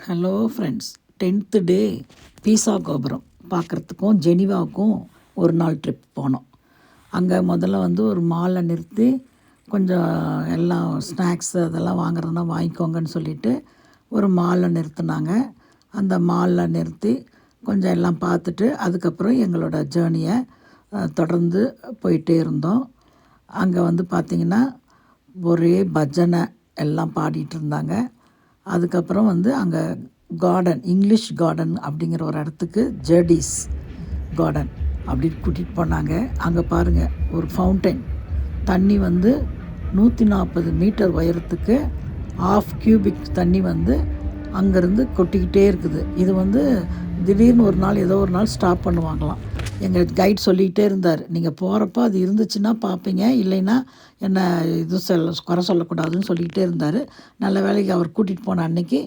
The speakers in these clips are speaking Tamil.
ஹலோ ஃப்ரெண்ட்ஸ், 10th டே பீஸா கோபுரம் பார்க்குறதுக்கும் ஜெனிவாவுக்கும் ஒரு நாள் ட்ரிப் போனோம். அங்கே முதல்ல வந்து ஒரு மாலில் நிறுத்தி கொஞ்சம் எல்லாம் ஸ்நாக்ஸ் அதெல்லாம் வாங்குறதுனா வாங்கிக்கோங்கன்னு சொல்லிவிட்டு ஒரு மாலில் நிறுத்தினாங்க. அந்த மாலில் நிறுத்தி கொஞ்சம் எல்லாம் பார்த்துட்டு அதுக்கப்புறம் எங்களோட ஜேர்னியை தொடர்ந்து போயிட்டே இருந்தோம். அங்கே வந்து பார்த்திங்கன்னா ஒரே பஜனை எல்லாம் பாடிட்டு இருந்தாங்க. அதுக்கப்புறம் வந்து அங்கே கார்டன், இங்கிலீஷ் கார்டன் அப்படிங்கிற ஒரு இடத்துக்கு ஜெர்டிஸ் கார்டன் அப்படின்னு கூட்டிகிட்டு போனாங்க. அங்கே பாருங்கள், ஒரு ஃபவுண்டைன் தண்ணி வந்து 140 மீட்டர் உயரத்துக்கு ஆஃப் கியூபிக் தண்ணி வந்து அங்கேருந்து கொட்டிக்கிட்டே இருக்குது. இது வந்து திடீர்னு ஒரு நாள் ஏதோ ஒரு நாள் ஸ்டாப் பண்ணுவாங்களாம். எங்கள் கைட் சொல்லிக்கிட்டே இருந்தார், நீங்கள் போகிறப்போ அது இருந்துச்சுன்னா பார்ப்பீங்க, இல்லைன்னா என்ன இது குறை சொல்லக்கூடாதுன்னு சொல்லிக்கிட்டே இருந்தார். நல்ல வேலைக்கு அவர் கூட்டிகிட்டு போன அன்னைக்கு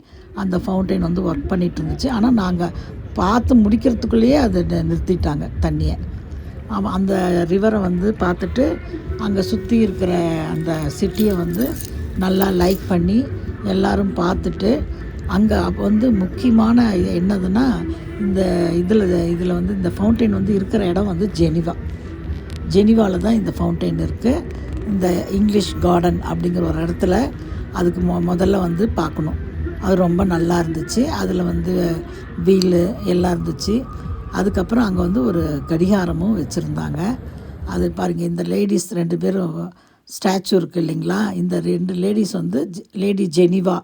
அந்த ஃபவுண்டைன் வந்து ஒர்க் பண்ணிகிட்டு இருந்துச்சு. ஆனால் நாங்கள் பார்த்து முடிக்கிறதுக்குள்ளேயே அதை நிறுத்திட்டாங்க தண்ணியை. அந்த ரிவரை வந்து பார்த்துட்டு அங்கே சுற்றி இருக்கிற அந்த சிட்டியை வந்து நல்லா லைக் பண்ணி எல்லோரும் பார்த்துட்டு, அங்கே அப்போ வந்து முக்கியமான என்னதுன்னா இந்த இதில் வந்து இந்த ஃபவுண்டைன் வந்து இருக்கிற இடம் வந்து ஜெனிவாவில் தான் இந்த ஃபவுண்டைன் இருக்குது. இந்த இங்கிலீஷ் கார்டன் அப்படிங்கிற ஒரு இடத்துல அதுக்கு முதல்ல வந்து பார்க்கணும். அது ரொம்ப நல்லா இருந்துச்சு. அதில் வந்து வீலு எல்லாம் இருந்துச்சு. அதுக்கப்புறம் அங்கே வந்து ஒரு கடிகாரமும் வச்சுருந்தாங்க. அது பாருங்கள், இந்த லேடிஸ் 2 பேரும் ஸ்டாச்சு இருக்குது இல்லைங்களா, இந்த 2 லேடிஸ் வந்து லேடி ஜெனிவா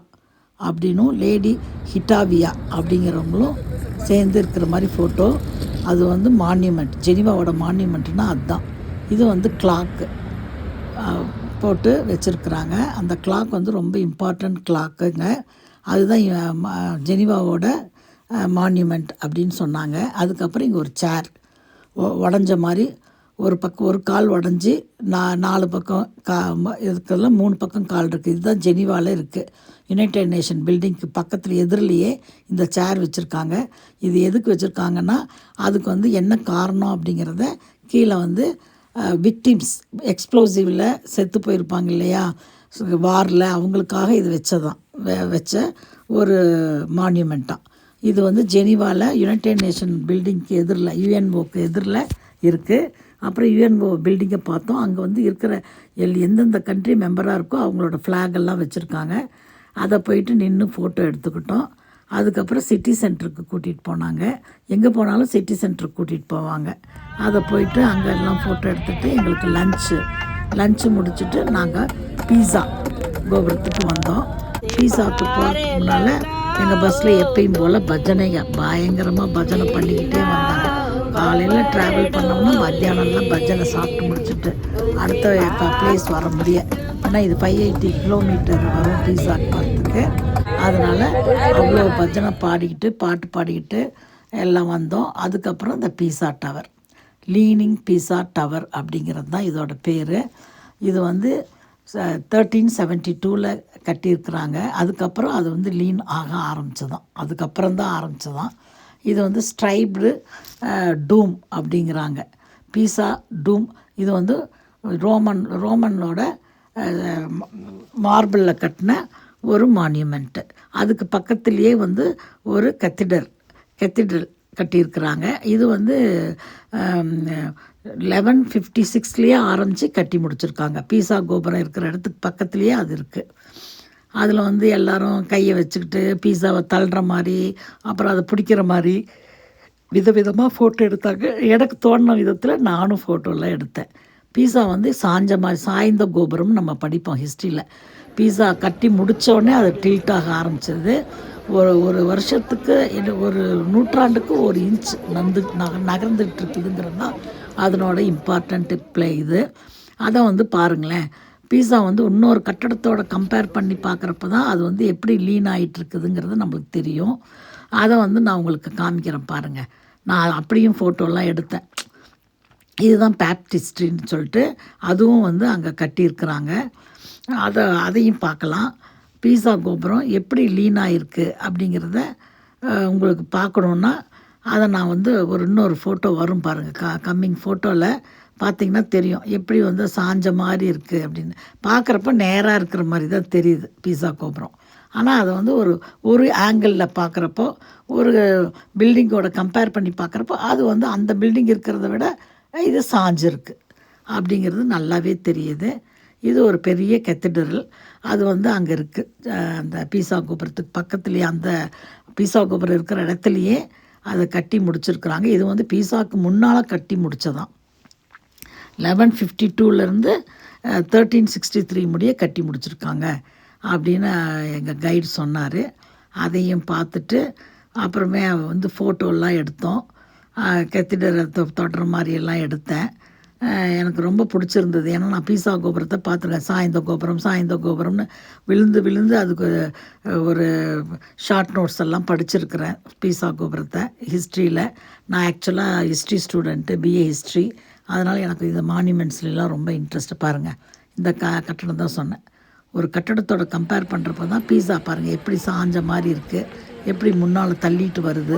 அப்படின்னும் லேடி ஹிட்டாவியா அப்படிங்கிறவங்களும் சேர்ந்து இருக்கிற மாதிரி ஃபோட்டோ. அது வந்து மான்யூமெண்ட், ஜெனிவாவோட மான்யூமெண்ட்னால் அதுதான். இது வந்து கிளாக்கு போட்டு வச்சுருக்குறாங்க. அந்த கிளாக் வந்து ரொம்ப இம்பார்ட்டண்ட் கிளாக்குங்க. அதுதான் ஜெனிவாவோட மான்யூமெண்ட் அப்படின்னு சொன்னாங்க. அதுக்கப்புறம் இங்கே ஒரு சேர் உடஞ்ச மாதிரி, ஒரு பக்கம் ஒரு கால் உடஞ்சி 4 பக்கம் இதுக்கெல்லாம் 3 பக்கம் கால் இருக்குது. இதுதான் ஜெனிவாவில் இருக்குது. யுனைடெட் நேஷன் பில்டிங்க்கு பக்கத்தில் எதிரிலேயே இந்த சேர் வச்சுருக்காங்க. இது எதுக்கு வச்சுருக்காங்கன்னா, அதுக்கு வந்து என்ன காரணம் அப்படிங்கிறத கீழே வந்து விக்டிம்ஸ் எக்ஸ்ப்ளோசிவில் செத்து போயிருப்பாங்க இல்லையா வாரில், அவங்களுக்காக இது வச்ச ஒரு மான்யூமெண்ட்டாக. இது வந்து ஜெனிவாவில் யுனைடெட் நேஷன் பில்டிங்க்கு எதிரில், யுஎன்ஓக்கு எதிரில் இருக்குது. அப்புறம் யுஎன்ஓ பில்டிங்கை பார்த்தோம். அங்கே வந்து இருக்கிற எந்தெந்த கண்ட்ரி மெம்பராக இருக்கோ அவங்களோட ஃப்ளாகெல்லாம் வச்சுருக்காங்க. அதை போயிட்டு நின்று ஃபோட்டோ எடுத்துக்கிட்டோம். அதுக்கப்புறம் சிட்டி சென்டருக்கு கூட்டிகிட்டு போனாங்க. எங்கே போனாலும் சிட்டி சென்டருக்கு கூட்டிகிட்டு போவாங்க. அதை போயிட்டு அங்கே எல்லாம் ஃபோட்டோ எடுத்துகிட்டு எங்களுக்கு லஞ்சு முடிச்சுட்டு நாங்கள் பீஸா கோபுரத்துக்கு வந்தோம். பீஸாவுக்கு போகிறதுக்கு முன்னால் எங்கள் பஸ்ஸில் எப்பயும் போல் பயங்கரமாக பஜனை பண்ணிக்கிட்டே வந்தாங்க. காலையில் ட்ராவல் பண்ணோம்னா மத்தியானம்லாம் பஜனை சாப்பிட்டு முடிச்சுட்டு அடுத்த பிளேஸ் வர முடியாது. ஆனால் இது 580 கிலோமீட்டர் வரும் பீஸாக்கு போகிறதுக்கு. அதனால் அவ்வளோ பஜனை பாட்டு பாடிக்கிட்டு எல்லாம் வந்தோம். அதுக்கப்புறம் இந்த பீஸா டவர், லீனிங் பீஸா டவர் அப்படிங்கிறது தான் இதோட பேர். இது வந்து 1372 கட்டியிருக்கிறாங்க. அதுக்கப்புறம் அது வந்து லீன் ஆக அதுக்கப்புறம் தான் ஆரம்பிச்சதான். இது வந்து ஸ்ட்ரைப்டு டூம் அப்படிங்கிறாங்க, பீஸா டூம். இது வந்து ரோமனோட மார்பிளில் கட்டின ஒரு மான்யூமெண்ட்டு. அதுக்கு பக்கத்துலேயே வந்து ஒரு கெத்திட்ரல் கட்டியிருக்கிறாங்க. இது வந்து 1156 ஆரம்பித்து கட்டி முடிச்சிருக்காங்க. பீஸா கோபுரம் இருக்கிற இடத்துக்கு பக்கத்துலேயே அது இருக்குது. அதில் வந்து எல்லோரும் கையை வச்சுக்கிட்டு பீஸாவை தள்ளுற மாதிரி, அப்புறம் அதை பிடிக்கிற மாதிரி விதவிதமாக ஃபோட்டோ எடுத்தாங்க. எனக்கு தோணின விதத்தில் நானும் ஃபோட்டோலாம் எடுத்தேன். பீஸா வந்து சாய்ந்த கோபுரம்னு நம்ம படிப்போம் ஹிஸ்ட்ரியில். பீஸா கட்டி முடித்தோடனே அது டில்ட் ஆக ஆரம்பிச்சது. ஒரு வருஷத்துக்கு ஒரு நூற்றாண்டுக்கு 1 இன்ச் நகர்ந்துட்டு இருக்குதுங்கிறது தான் அதனோட இம்பார்ட்டண்ட் பிளே இது. அதை வந்து பாருங்களேன், பீஸா வந்து இன்னொரு கட்டடத்தோட கம்பேர் பண்ணி பார்க்குறப்ப தான் அது வந்து எப்படி லீன் ஆகிட்டு இருக்குதுங்கிறது நம்மளுக்கு தெரியும். அதை வந்து நான் உங்களுக்கு காமிக்கிறேன் பாருங்கள். நான் அப்படியும் ஃபோட்டோலாம் எடுத்தேன். இதுதான் பேப்டிஸ்ட்ரின்னு சொல்லிட்டு அதுவும் வந்து அங்கே கட்டியிருக்கிறாங்க. அதையும் பார்க்கலாம். பீஸா கோபுரம் எப்படி லீனாக இருக்குது அப்படிங்கிறத உங்களுக்கு பார்க்கணுன்னா அதை நான் வந்து இன்னொரு ஃபோட்டோ வரும் பாருங்கள். கம்மிங் ஃபோட்டோவில் பார்த்திங்கன்னா தெரியும் எப்படி வந்து சாஞ்ச மாதிரி இருக்குது அப்படின்னு. பார்க்குறப்ப நேராக இருக்கிற மாதிரி தான் தெரியுது பீஸா கோபுரம். ஆனால் அதை வந்து ஒரு ஆங்கிளில் பார்க்குறப்போ ஒரு பில்டிங்கோட கம்பேர் பண்ணி பார்க்குறப்போ அது வந்து அந்த பில்டிங் இருக்கிறத விட இது சாஞ்சிருக்கு அப்படிங்கிறது நல்லாவே தெரியுது. இது ஒரு பெரிய கெத்தட்ரல். அது வந்து அங்கே இருக்குது, அந்த பீசா கோபுரத்துக்கு பக்கத்துலேயே, அந்த பீசா கோபுரம் இருக்கிற இடத்துலையே அதை கட்டி முடிச்சிருக்கிறாங்க. இது வந்து பீசாவுக்கு முன்னால் கட்டி முடித்ததான். 1152லேருந்து 1363 முடிய கட்டி முடிச்சிருக்காங்க அப்படின்னு எங்கள் கைடு சொன்னார். அதையும் பார்த்துட்டு அப்புறமே வந்து ஃபோட்டோலாம் எடுத்தோம். கெத்திடரை தொடுற மாதிரியெல்லாம் எடுத்தேன். எனக்கு ரொம்ப பிடிச்சிருந்தது. ஏன்னா நான் பீசா கோபுரத்தை பார்த்துருக்கேன். சாய்ந்த கோபுரம்னு விழுந்து விழுந்து அதுக்கு ஒரு ஷார்ட் நோட்ஸ் எல்லாம் படிச்சிருக்கிறேன் பீசா கோபுரத்தை ஹிஸ்ட்ரியில். நான் ஆக்சுவலாக ஹிஸ்ட்ரி ஸ்டூடெண்ட்டு, பிஏ ஹிஸ்ட்ரி. அதனால் எனக்கு இந்த மான்யூமெண்ட்ஸ்லாம் ரொம்ப இன்ட்ரெஸ்ட்டு. பாருங்கள், இந்த கட்டடம் தான் சொன்னேன். ஒரு கட்டடத்தோட கம்பேர் பண்ணுறப்ப தான் பீஸா பாருங்கள் எப்படி சாஞ்ச மாதிரி இருக்குது, எப்படி முன்னால் தள்ளிட்டு வருது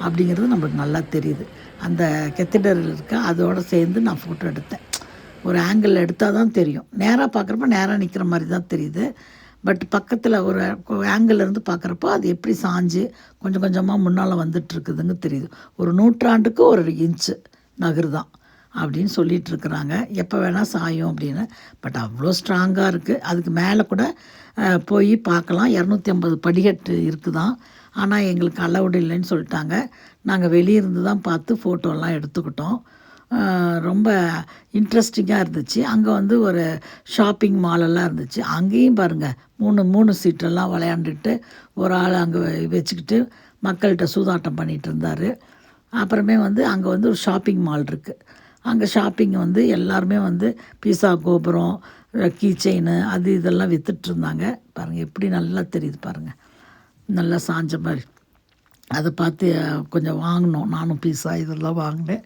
அப்படிங்கிறது நம்மளுக்கு நல்லா தெரியுது. அந்த கெத்திடரில் இருக்க அதோடு சேர்ந்து நான் ஃபோட்டோ எடுத்தேன். ஒரு ஆங்கிள் எடுத்தால் தான் தெரியும். நேராக பார்க்குறப்ப நேராக நிற்கிற மாதிரி தான் தெரியுது. பட் பக்கத்தில் ஒரு ஆங்கிள்லேருந்து பார்க்குறப்போ அது எப்படி சாஞ்சு கொஞ்சம் கொஞ்சமாக முன்னால் வந்துட்டுருக்குதுன்னு தெரியுது. ஒரு நூற்றாண்டுக்கு ஒரு இன்ச்சு நகருதான் அப்படின்னு சொல்லிகிட்ருக்குறாங்க. எப்போ வேணால் சாயும் அப்படின்னு. பட் அவ்வளோ ஸ்ட்ராங்காக இருக்குது. அதுக்கு மேலே கூட போய் பார்க்கலாம். 250 படிக்கட்டு இருக்குதான். ஆனால் எங்களுக்கு அலவுடு இல்லைன்னு சொல்லிட்டாங்க. நாங்கள் வெளியிருந்து தான் பார்த்து ஃபோட்டோலாம் எடுத்துக்கிட்டோம். ரொம்ப இன்ட்ரெஸ்டிங்காக இருந்துச்சு. அங்கே வந்து ஒரு ஷாப்பிங் மாலெல்லாம் இருந்துச்சு. அங்கேயும் பாருங்கள், 3 சீட்டெல்லாம் விளையாண்டுட்டு ஒரு ஆள் அங்கே வச்சுக்கிட்டு மக்கள்கிட்ட சூதாட்டம் பண்ணிகிட்டு இருந்தார். அப்புறமே வந்து அங்கே வந்து ஒரு ஷாப்பிங் மால் இருக்குது. அங்கே ஷாப்பிங் வந்து எல்லாருமே வந்து பீஸா கோபுரம், கீ செயின்னு அது இதெல்லாம் விற்றுட்ருந்தாங்க. பாருங்கள் எப்படி நல்லா தெரியுது பாருங்கள், நல்லா சாஞ்ச மாதிரி. அதை பார்த்து கொஞ்சம் வாங்கினோம். நானும் பீஸா இதெல்லாம் வாங்கினேன்.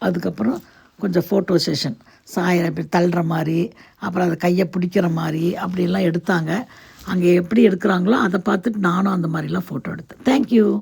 அதுக்கப்புறம் கொஞ்சம் ஃபோட்டோ செஷன், இப்படி தள்ளுற மாதிரி, அப்புறம் அதை கையை பிடிக்கிற மாதிரி அப்படிலாம் எடுத்தாங்க. அங்கே எப்படி எடுக்கிறாங்களோ அதை பார்த்துட்டு நானும் அந்த மாதிரிலாம் ஃபோட்டோ எடுத்தேன். தேங்க்யூ.